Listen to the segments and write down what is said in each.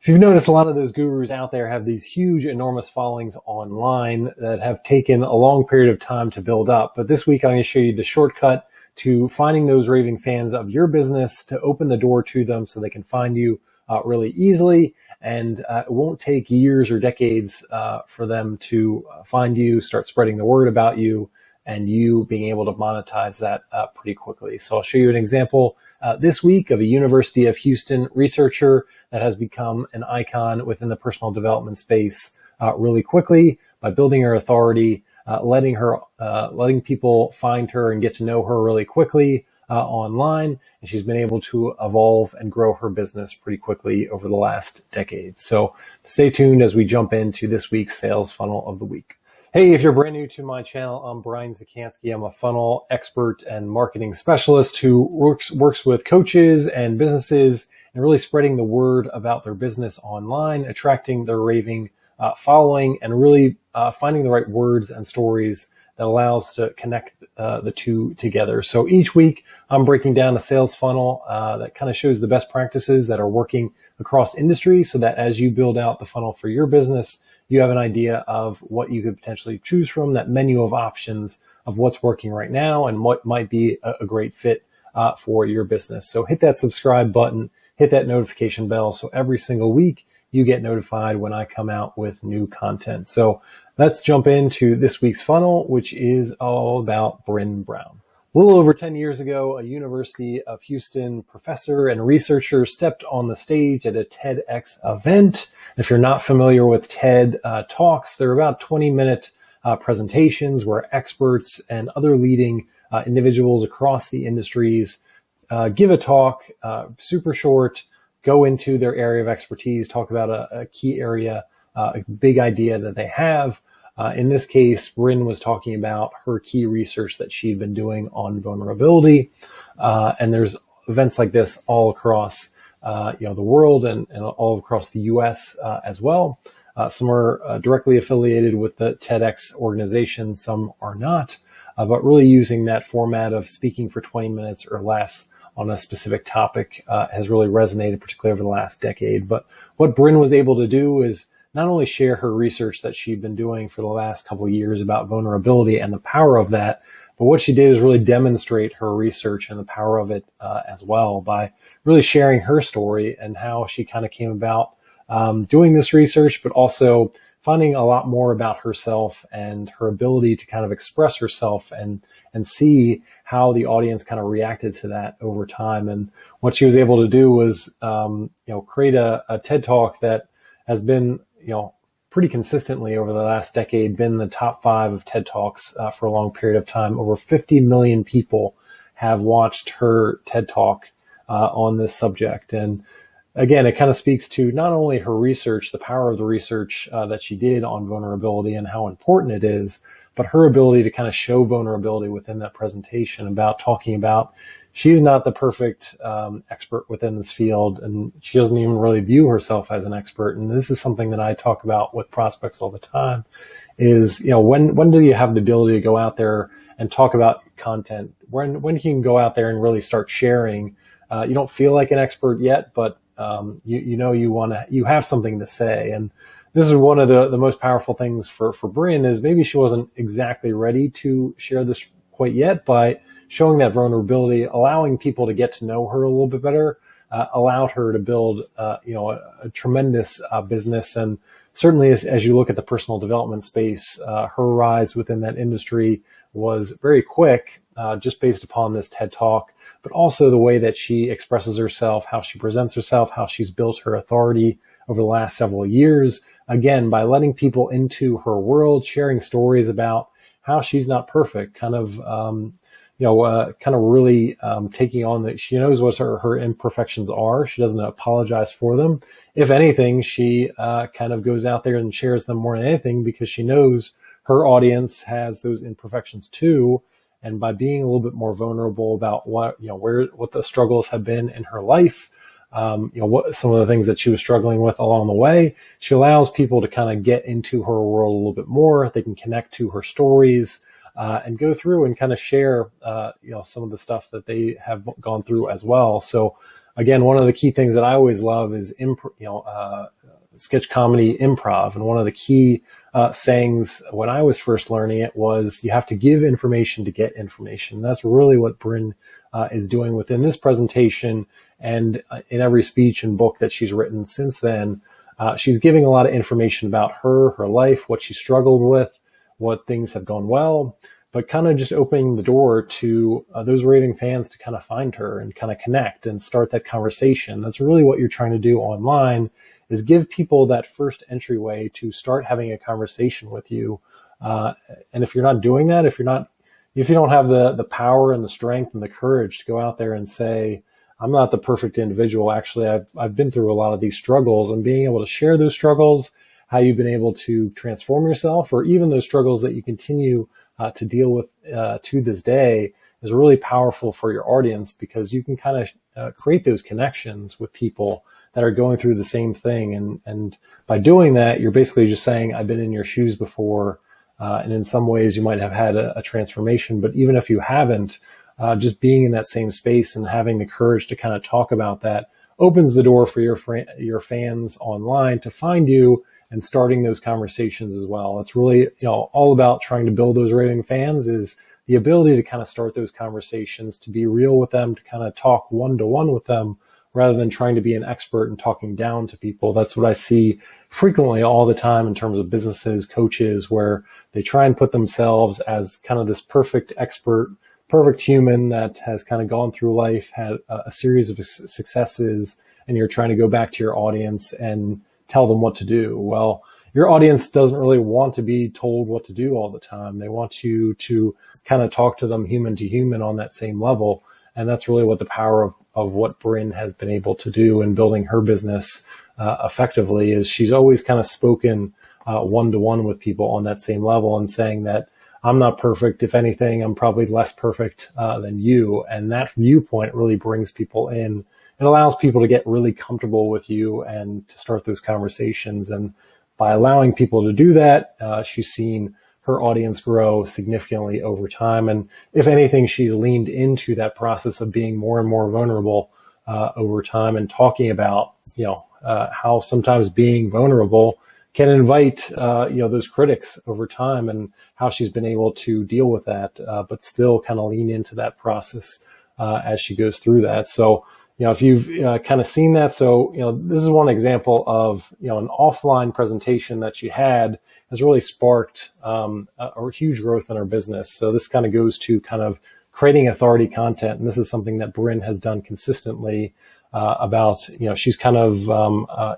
If you've noticed, a lot of those gurus out there have these huge, enormous followings online that have taken a long period of time to build up. But this week, I'm going to show you the shortcut to finding those raving fans of your business, to open the door to them so they can find you really easily. And it won't take years or decades for them to find you, start spreading the word about you, and you being able to monetize that pretty quickly. So I'll show you an example this week of a University of Houston researcher that has become an icon within the personal development space really quickly by building her authority, letting people find her and get to know her really quickly online. And she's been able to evolve and grow her business pretty quickly over the last decade. So stay tuned as we jump into this week's sales funnel of the week. Hey, if you're brand new to my channel, I'm Brene Czekanski. I'm a funnel expert and marketing specialist who works with coaches and businesses and really spreading the word about their business online, attracting their raving following, and really finding the right words and stories that allows to connect the two together. So each week, I'm breaking down a sales funnel that kind of shows the best practices that are working across industry so that as you build out the funnel for your business, you have an idea of what you could potentially choose from, that menu of options of what's working right now and what might be a great fit for your business. So hit that subscribe button, hit that notification bell, so every single week you get notified when I come out with new content. So let's jump into this week's funnel, which is all about Brene Brown. A little over 10 years ago, a University of Houston professor and researcher stepped on the stage at a TEDx event. If you're not familiar with TED Talks, they're about 20-minute presentations where experts and other leading individuals across the industries give a talk, super short, go into their area of expertise, talk about a key area, a big idea that they have. In this case, Brene was talking about her key research that she'd been doing on vulnerability. And there's events like this all across the world and all across the US as well. Some are directly affiliated with the TEDx organization, some are not, but really using that format of speaking for 20 minutes or less on a specific topic has really resonated, particularly over the last decade. But what Brene was able to do is not only share her research that she'd been doing for the last couple of years about vulnerability and the power of that, but what she did is really demonstrate her research and the power of it as well by really sharing her story and how she kind of came about doing this research, but also finding a lot more about herself and her ability to kind of express herself and see how the audience kind of reacted to that over time. And what she was able to do was, create a TED Talk that has been, pretty consistently over the last decade been the top 5 of TED Talks for a long period of time. Over 50 million people have watched her TED Talk on this subject. And again, it kind of speaks to not only her research, the power of the research that she did on vulnerability and how important it is, but her ability to kind of show vulnerability within that presentation about talking about she's not the perfect expert within this field, and she doesn't even really view herself as an expert. And this is something that I talk about with prospects all the time is, when do you have the ability to go out there and talk about content? When can you go out there and really start sharing? You don't feel like an expert yet, but you have something to say. And this is one of the most powerful things for Brene is maybe she wasn't exactly ready to share this quite yet, but showing that vulnerability, allowing people to get to know her a little bit better, allowed her to build, a tremendous business. And certainly as you look at the personal development space, her rise within that industry was very quick, just based upon this TED Talk, but also the way that she expresses herself, how she presents herself, how she's built her authority over the last several years. Again, by letting people into her world, sharing stories about how she's not perfect, kind of really taking on that. She knows what her imperfections are. She doesn't apologize for them. If anything, she kind of goes out there and shares them more than anything because she knows her audience has those imperfections too. And by being a little bit more vulnerable about what the struggles have been in her life, what some of the things that she was struggling with along the way, she allows people to kind of get into her world a little bit more. They can connect to her stories and go through and kind of share, some of the stuff that they have gone through as well. So again, one of the key things that I always love is sketch comedy improv. And one of the key sayings when I was first learning it was, you have to give information to get information. That's really what Brene is doing within this presentation, and in every speech and book that she's written since then. She's giving a lot of information about her life, what she struggled with, what things have gone well, but kind of just opening the door to those raving fans to kind of find her and kind of connect and start that conversation. That's really what you're trying to do online, is give people that first entryway to start having a conversation with you. And if you're not doing that, if you don't have the power and the strength and the courage to go out there and say, I'm not the perfect individual. Actually, I've been through a lot of these struggles, and being able to share those struggles, how you've been able to transform yourself, or even those struggles that you continue to deal with to this day, is really powerful for your audience, because you can kind of create those connections with people that are going through the same thing. And by doing that, you're basically just saying, I've been in your shoes before. And in some ways you might have had a transformation, but even if you haven't, just being in that same space and having the courage to kind of talk about that opens the door for your fans online to find you and starting those conversations as well. It's really, all about trying to build those raving fans, is the ability to kind of start those conversations, to be real with them, to kind of talk one-to-one with them, rather than trying to be an expert and talking down to people. That's what I see frequently all the time in terms of businesses, coaches, where they try and put themselves as kind of this perfect expert, perfect human that has kind of gone through life, had a series of successes, and you're trying to go back to your audience and tell them what to do. Well, your audience doesn't really want to be told what to do all the time. They want you to kind of talk to them human to human on that same level. And that's really what the power of what Brene has been able to do in building her business effectively is. She's always kind of spoken one-to-one with people on that same level, and saying that I'm not perfect. If anything, I'm probably less perfect than you. And that viewpoint really brings people in. It allows people to get really comfortable with you and to start those conversations. And by allowing people to do that, she's seen her audience grow significantly over time. And if anything, she's leaned into that process of being more and more vulnerable over time, and talking about, how sometimes being vulnerable can invite, those critics over time, and how she's been able to deal with that, but still kind of lean into that process as she goes through that. So, if you've kind of seen that, so, this is one example of, an offline presentation that she had has really sparked a huge growth in her business. So this kind of goes to kind of creating authority content. And this is something that Brene has done consistently about, she's kind of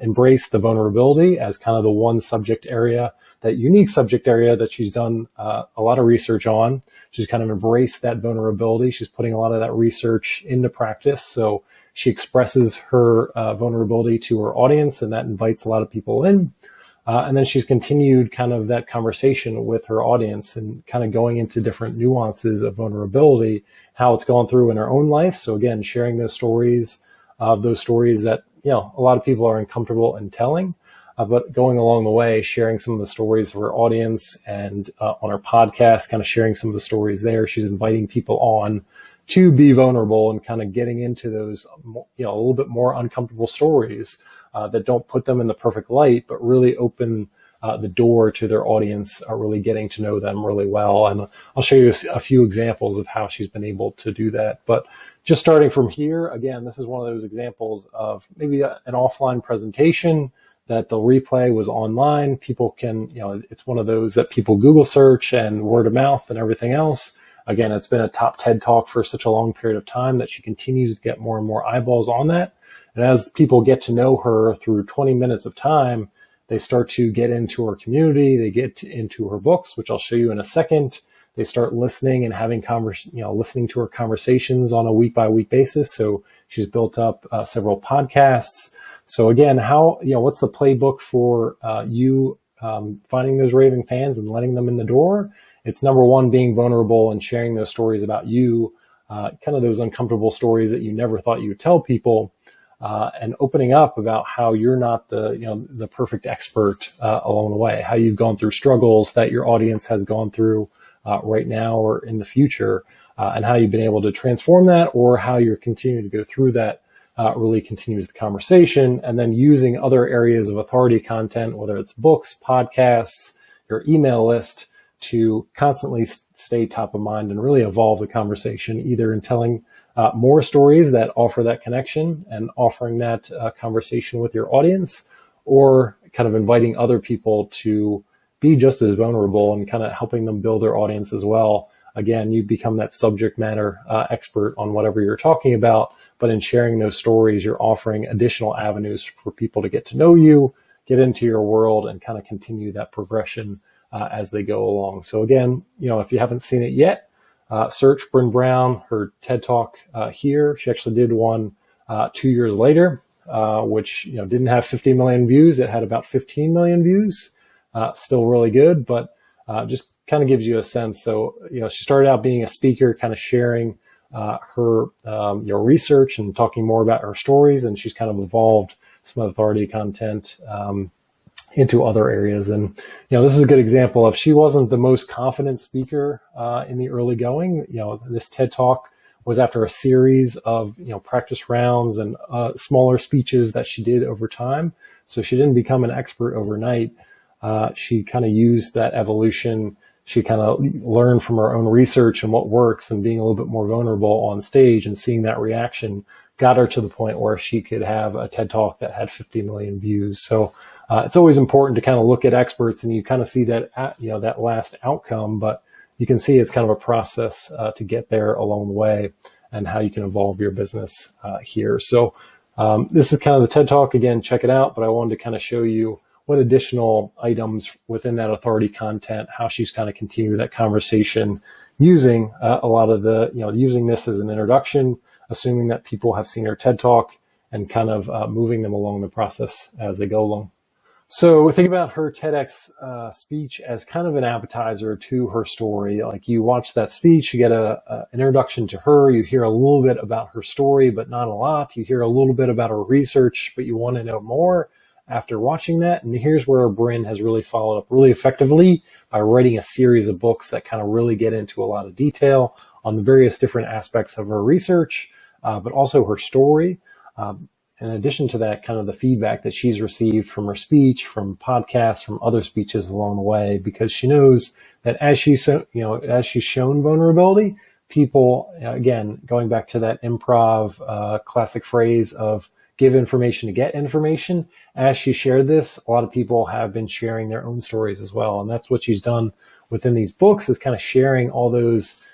embraced the vulnerability as kind of the one subject area, that unique subject area that she's done a lot of research on. She's kind of embraced that vulnerability. She's putting a lot of that research into practice. So she expresses her vulnerability to her audience, and that invites a lot of people in. And then she's continued kind of that conversation with her audience, and kind of going into different nuances of vulnerability, how it's gone through in her own life. So again, sharing those stories that, a lot of people are uncomfortable in telling, but going along the way, sharing some of the stories of her audience, and on her podcast, kind of sharing some of the stories there. She's inviting people on to be vulnerable and kind of getting into those, a little bit more uncomfortable stories that don't put them in the perfect light, but really open the door to their audience, really getting to know them really well. And I'll show you a few examples of how she's been able to do that. But just starting from here, again, this is one of those examples of maybe an offline presentation that the replay was online. People can, it's one of those that people Google search and word of mouth and everything else. Again, it's been a top TED Talk for such a long period of time that she continues to get more and more eyeballs on that. And as people get to know her through 20 minutes of time, they start to get into her community. They get into her books, which I'll show you in a second. They start listening and having listening to her conversations on a week-by-week basis. So she's built up several podcasts. So again, what's the playbook for you finding those raving fans and letting them in the door? It's number one, being vulnerable and sharing those stories about you, kind of those uncomfortable stories that you never thought you would tell people, and opening up about how you're not the perfect expert along the way, how you've gone through struggles that your audience has gone through right now or in the future, and how you've been able to transform that, or how you're continuing to go through that really continues the conversation, and then using other areas of authority content, whether it's books, podcasts, your email list, to constantly stay top of mind and really evolve the conversation, either in telling more stories that offer that connection and offering that conversation with your audience, or kind of inviting other people to be just as vulnerable and kind of helping them build their audience as well. Again, you become that subject matter expert on whatever you're talking about, but in sharing those stories, you're offering additional avenues for people to get to know you, get into your world, and kind of continue that progression as they go along. So again, if you haven't seen it yet, search Brene Brown, her TED Talk here. She actually did one 2 years later, which didn't have 50 million views. It had about 15 million views. Still really good, but just kind of gives you a sense. So, she started out being a speaker, kind of sharing her research and talking more about her stories, and she's kind of evolved some authority content into other areas. And this is a good example of, she wasn't the most confident speaker in the early going. This TED Talk was after a series of practice rounds and smaller speeches that she did over time. So she didn't become an expert overnight. She kind of used that evolution. She kind of learned from her own research and what works, and being a little bit more vulnerable on stage and seeing that reaction got her to the point where she could have a TED Talk that had 50 million views. So it's always important to kind of look at experts, and you kind of see that, that last outcome, but you can see it's kind of a process to get there along the way, and how you can evolve your business here. So this is kind of the TED Talk. Again, check it out, but I wanted to kind of show you what additional items within that authority content, how she's kind of continued that conversation using a lot of the, using this as an introduction, assuming that people have seen her TED Talk, and kind of moving them along the process as they go along. So think about her TEDx speech as kind of an appetizer to her story. Like, you watch that speech, you get an introduction to her, you hear a little bit about her story, but not a lot. You hear a little bit about her research, but you want to know more after watching that. And here's where Brene has really followed up really effectively by writing a series of books that kind of really get into a lot of detail on the various different aspects of her research, but also her story. In addition to that, kind of the feedback that she's received from her speech, from podcasts, from other speeches along the way, because she knows that as she's shown vulnerability, people, again, going back to that improv classic phrase of give information to get information, as she shared this, a lot of people have been sharing their own stories as well. And that's what she's done within these books, is kind of sharing all those,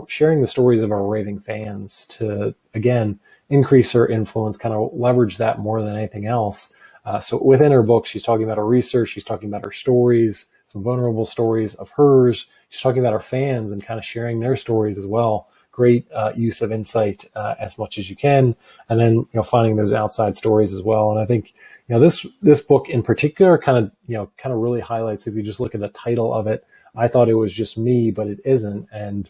sharing the stories of our raving fans to, again, increase her influence, kind of leverage that more than anything else. So within her book, she's talking about her research, she's talking about her stories, some vulnerable stories of hers. She's talking about her fans and kind of sharing their stories as well. Great use of insight as much as you can, and then finding those outside stories as well. And I think this book in particular kind of really highlights, if you just look at the title of it, I thought it was just me, but it isn't. And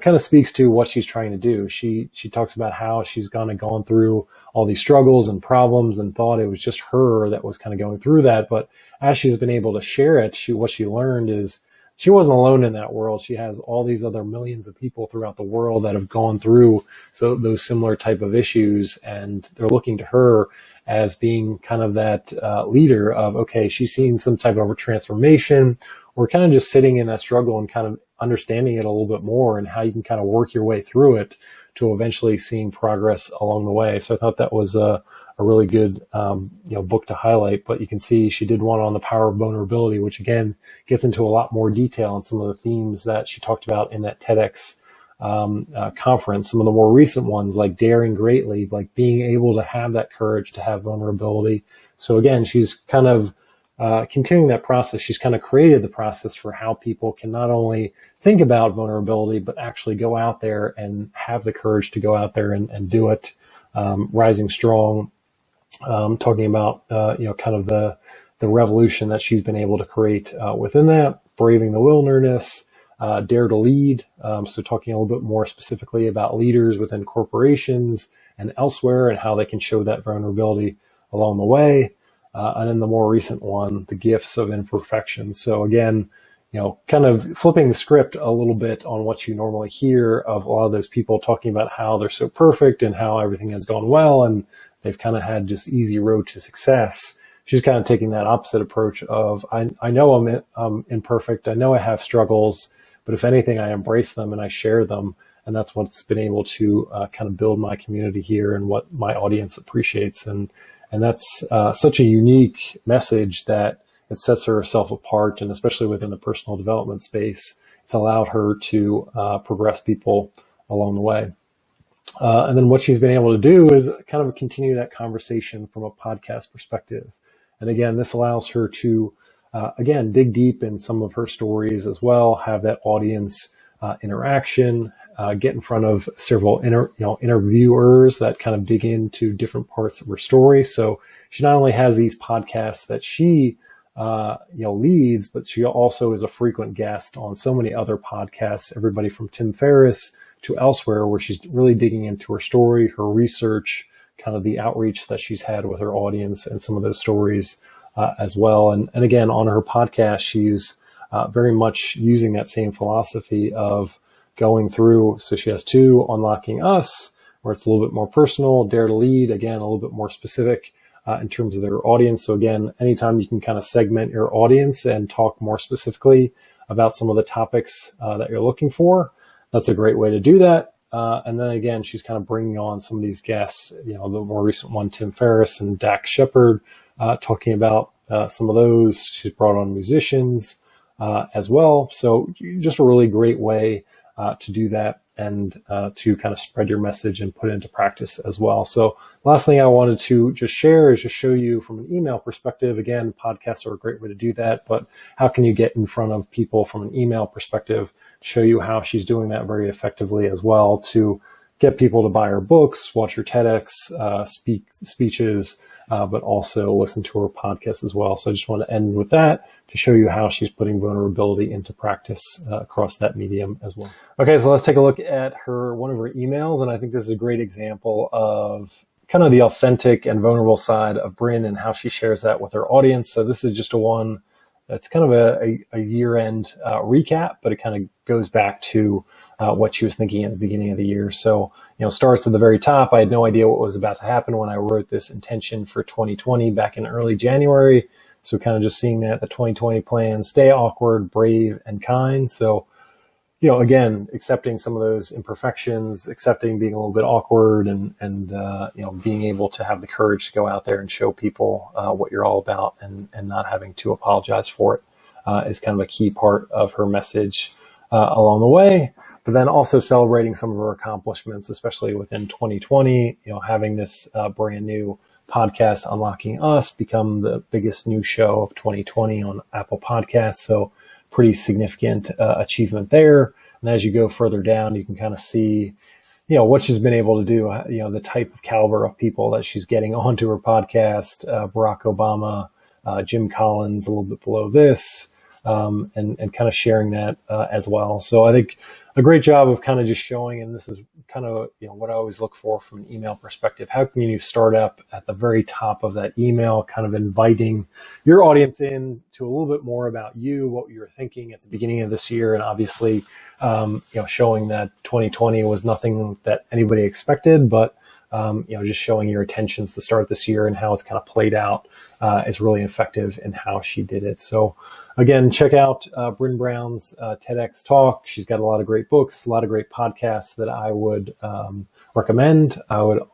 kind of speaks to what she's trying to do. She talks about how she's gone through all these struggles and problems, and thought it was just her that was kind of going through that. But as she's been able to share it, what she learned is she wasn't alone in that world. She has all these other millions of people throughout the world that have gone through those similar type of issues, and they're looking to her as being kind of that leader of, okay, she's seen some type of a transformation, or kind of just sitting in that struggle and kind of understanding it a little bit more, and how you can kind of work your way through it to eventually seeing progress along the way. So I thought that was a really good book to highlight. But you can see she did one on the power of vulnerability, which again gets into a lot more detail on some of the themes that she talked about in that TEDx conference. Some of the more recent ones, like daring greatly, like being able to have that courage to have vulnerability. So again, she's kind of continuing that process. She's kind of created the process for how people can not only think about vulnerability, but actually go out there and have the courage to go out there and do it. Rising Strong, talking about, kind of the revolution that she's been able to create within that. Braving the Wilderness, Dare to Lead. So talking a little bit more specifically about leaders within corporations and elsewhere, and how they can show that vulnerability along the way. And then the more recent one, The Gifts of Imperfection. So again, kind of flipping the script a little bit on what you normally hear of a lot of those people talking about how they're so perfect and how everything has gone well, and they've kind of had just easy road to success. She's kind of taking that opposite approach of, I know I'm imperfect. I know I have struggles, but if anything, I embrace them and I share them. And that's what's been able to kind of build my community here and what my audience appreciates. And that's such a unique message that it sets herself apart. And especially within the personal development space, it's allowed her to progress people along the way. And then what she's been able to do is kind of continue that conversation from a podcast perspective. And again, this allows her to, again, dig deep in some of her stories as well, have that audience interaction, get in front of several interviewers that kind of dig into different parts of her story. So she not only has these podcasts that she leads, but she also is a frequent guest on so many other podcasts, everybody from Tim Ferriss to elsewhere, where she's really digging into her story, her research, kind of the outreach that she's had with her audience and some of those stories as well. And again, on her podcast, she's very much using that same philosophy of going through. So she has two, Unlocking Us, where it's a little bit more personal, Dare to Lead, again, a little bit more specific in terms of their audience. So again, anytime you can kind of segment your audience and talk more specifically about some of the topics that you're looking for, that's a great way to do that. And then again, she's kind of bringing on some of these guests, the more recent one, Tim Ferriss and Dax Shepard, talking about some of those. She's brought on musicians as well. So just a really great way to do that and to kind of spread your message and put it into practice as well. So last thing I wanted to just share is just show you from an email perspective. Again, podcasts are a great way to do that, but how can you get in front of people from an email perspective? Show you how she's doing that very effectively as well to get people to buy her books, watch her TEDx speeches, but also listen to her podcast as well. So I just want to end with that to show you how she's putting vulnerability into practice across that medium as well. Okay, so let's take a look at one of her emails. And I think this is a great example of kind of the authentic and vulnerable side of Brene and how she shares that with her audience. So this is just a one that's kind of a year-end recap, but it kind of goes back to what she was thinking at the beginning of the year. So, starts at the very top. I had no idea what was about to happen when I wrote this intention for 2020 back in early January. So kind of just seeing that the 2020 plan, stay awkward, brave, and kind. So, again, accepting some of those imperfections, accepting being a little bit awkward and being able to have the courage to go out there and show people what you're all about and not having to apologize for it is kind of a key part of her message along the way. But then also celebrating some of her accomplishments, especially within 2020, having this brand new podcast, Unlocking Us, become the biggest new show of 2020 on Apple Podcasts. So pretty significant achievement there. And as you go further down, you can kind of see, what she's been able to do, the type of caliber of people that she's getting onto her podcast, Barack Obama, Jim Collins, a little bit below this, and kind of sharing that as well. So I think a great job of kind of just showing, and this is kind of what I always look for from an email perspective. How can you start up at the very top of that email, kind of inviting your audience in to a little bit more about you, what you were thinking at the beginning of this year, and obviously, showing that 2020 was nothing that anybody expected, but just showing your intentions to start this year and how it's kind of played out is really effective in how she did it. So again, check out Brene Brown's TEDx talk. She's got a lot of great books, a lot of great podcasts that I would recommend. The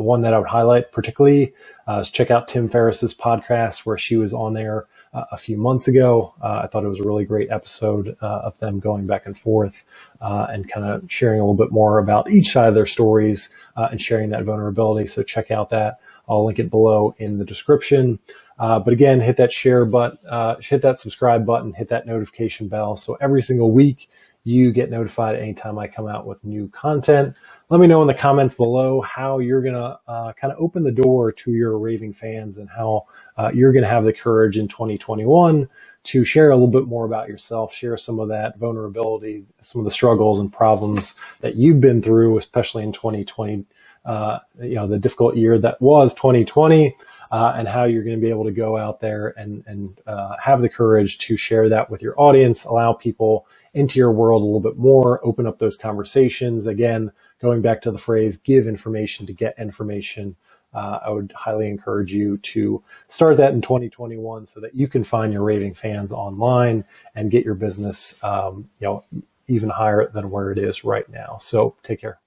one that I would highlight particularly is check out Tim Ferriss's podcast, where she was on there a few months ago. I thought it was a really great episode of them going back and forth and kind of sharing a little bit more about each side of their stories and sharing that vulnerability. So check out that. I'll link it below in the description. But again, hit that share button, hit that subscribe button, hit that notification bell. So every single week you get notified anytime I come out with new content. Let me know in the comments below how you're going to kind of open the door to your raving fans and how you're going to have the courage in 2021 to share a little bit more about yourself, share some of that vulnerability, some of the struggles and problems that you've been through, especially in 2020, the difficult year that was 2020, and how you're going to be able to go out there and have the courage to share that with your audience, allow people into your world a little bit more, open up those conversations. Again, going back to the phrase, give information to get information. I would highly encourage you to start that in 2021 so that you can find your raving fans online and get your business, even higher than where it is right now. So take care.